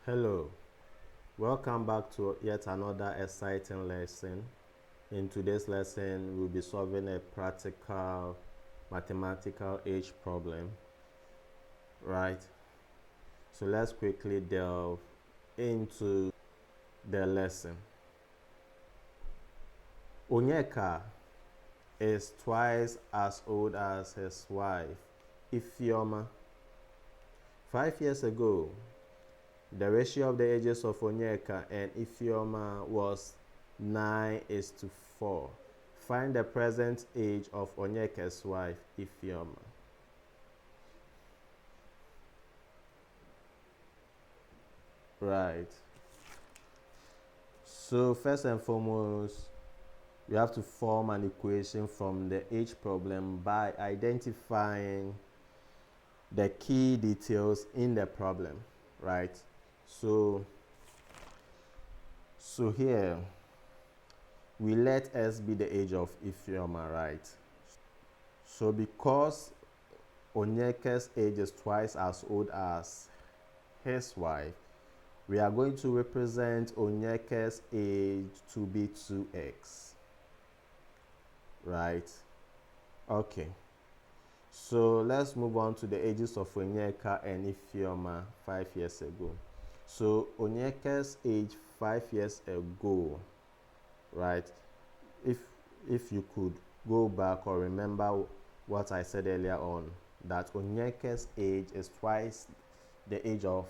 Hello, welcome back to yet another exciting lesson. In today's lesson, we'll be solving a practical mathematical age problem, right? So let's quickly delve into the lesson. Onyeka is twice as old as his wife, Ifeoma. 5 years ago, the ratio of the ages of Onyeka and Ifeoma was 9:4. Find the present age of Onyeka's wife, Ifeoma. Right. So first and foremost, we have to form an equation from the age problem by identifying the key details in the problem, right? So here we let S be the age of Ifeoma, right? So because Onyeka's age is twice as old as his wife, we are going to represent Onyeka's age to be 2x, right? Okay, so let's move on to the ages of Onyeka and Ifeoma 5 years ago. So Onyeka's age 5 years ago, right? If you could go back or remember what I said earlier on, that Onyeka's age is twice the age of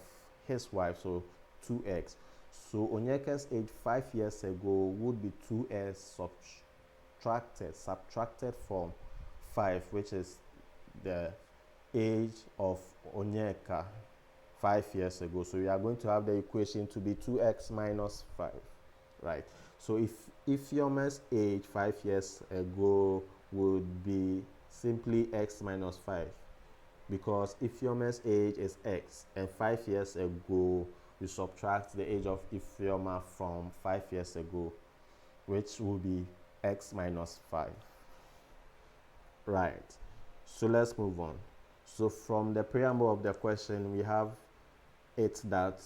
his wife, so 2x. So Onyeka's age 5 years ago would be 2x subtracted from 5, which is the age of Onyeka 5 years ago. So we are going to have the equation to be 2x minus 5, right? So if Ifeoma's age 5 years ago would be simply x minus 5, because Ifeoma's age is x, and 5 years ago we subtract the age of Ifeoma from 5 years ago, which will be x minus 5, right? So let's move on. So from the preamble of the question, we have it that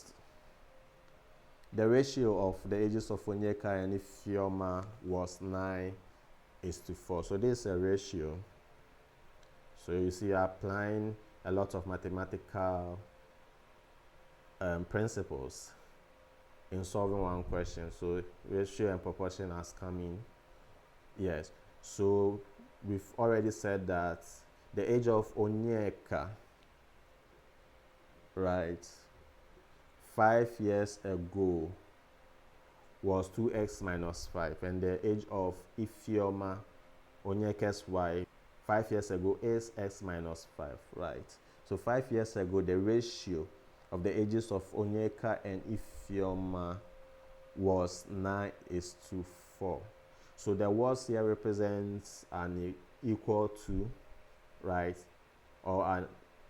the ratio of the ages of Onyeka and Ifeoma was 9:4. So this is a ratio. So you see, applying a lot of mathematical principles in solving one question. So ratio and proportion has come in. Yes. So we've already said that the age of Onyeka, right, 5 years ago was 2x minus 5, and the age of Ifeoma, Onyeka's wife, 5 years ago is x minus 5, right? So 5 years ago, the ratio of the ages of Onyeka and Ifeoma was 9:4. So the words here represents an equal to, right, or an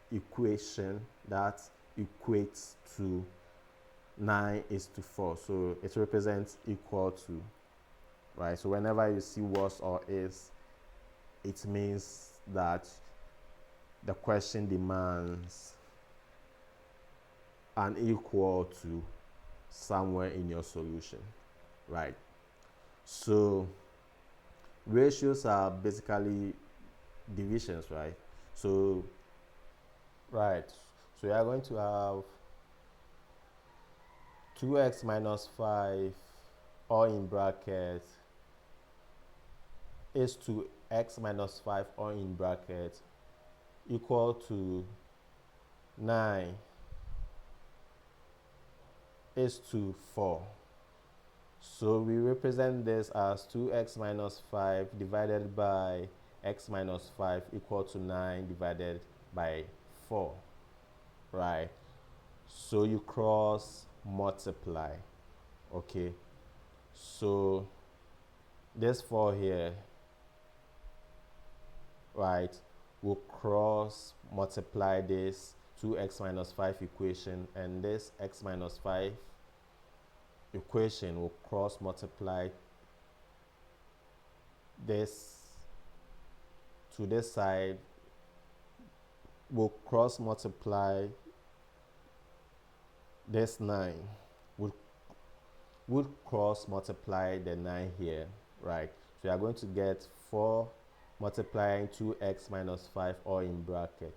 equation that equates to 9:4. So it represents equal to, right? So whenever you see was or is, it means that the question demands an equal to somewhere in your solution, right? So ratios are basically divisions, right? So right, so you are going to have 2x minus 5, or in bracket, is to x minus 5, or in bracket, equal to 9:4. So we represent this as 2x minus 5 divided by x minus 5 equal to 9 divided by 4, right? So you cross multiply, okay? So this 4 here, right, will cross multiply this 2x minus 5 equation, and this x minus 5 equation will cross multiply this to this side, will cross multiply this 9 would cross multiply the 9 here, right? So you are going to get 4 multiplying 2x minus 5 all in bracket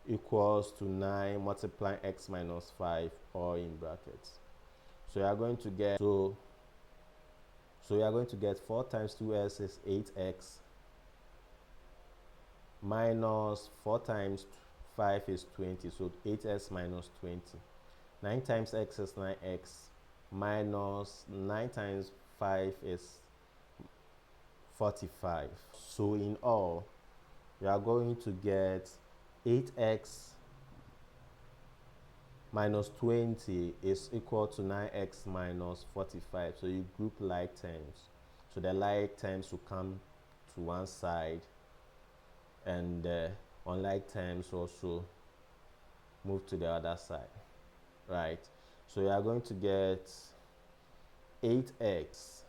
equals to 9 multiplying x minus 5 all in brackets. So you are going to get so you are going to get 4 times 2s is 8x minus 4 times 5 is 20, so 8s minus 20. 9 times x is 9x minus 9 times 5 is 45. So in all, we are going to get 8x minus 20 is equal to 9x minus 45. So you group like terms. So the like terms will come to one side, and the unlike terms also move to the other side, right? So you are going to get 8x,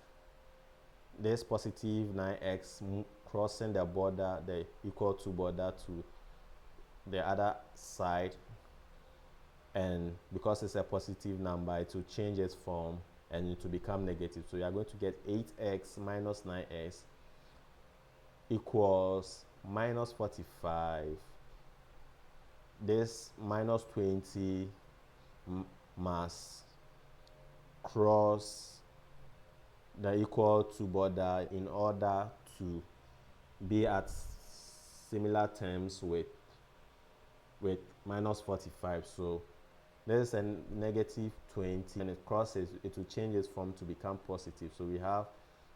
this positive 9x crossing the border, the equal to border to the other side, and because it's a positive number, it will change its form and it will become negative. So you are going to get 8x minus 9x equals minus 45. This minus 20 must cross the equal to border in order to be at similar terms with minus 45. So there's a negative 20, and it crosses, it will change its form to become positive. So we have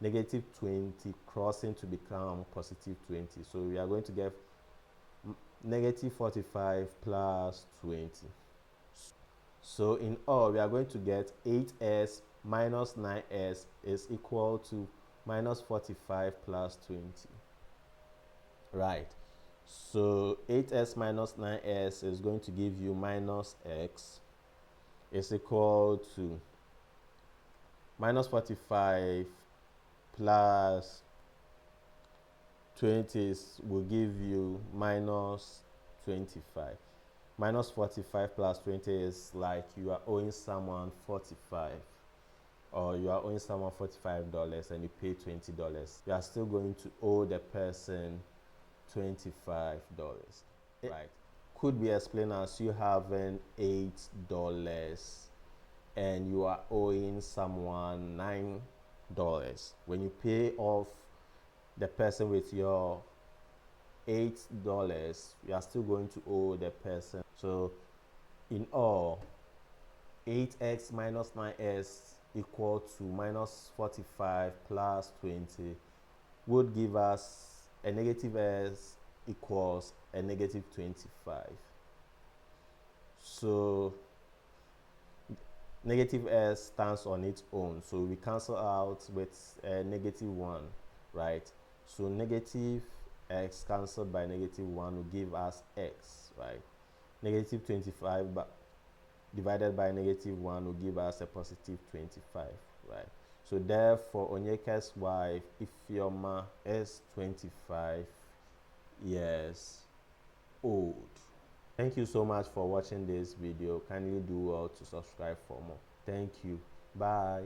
negative 20 crossing to become positive 20. So we are going to get negative 45 plus 20. So in all, we are going to get 8s minus 9s is equal to minus 45 plus 20. Right. So 8s minus 9s is going to give you minus x is equal to minus 45 plus 20 will give you minus 25. Minus 45 plus 20 is like you are owing someone 45, or you are owing someone $45 and you pay $20. You are still going to owe the person $25, right? Could be explained as you having $8 and you are owing someone $9. When you pay off the person with your $8, you are still going to owe the person. So in all, 8x minus 9s equal to minus 45 plus 20 would give us a negative s equals a negative 25. So negative s stands on its own, so we cancel out with a negative 1, right? So negative x cancelled by negative 1 will give us x, right? Negative 25 divided by negative 1 will give us a positive 25, right? So therefore, Onyeka's wife, Ifeoma, is 25 years old. Thank you so much for watching this video. Kindly do well to subscribe for more. Thank you. Bye.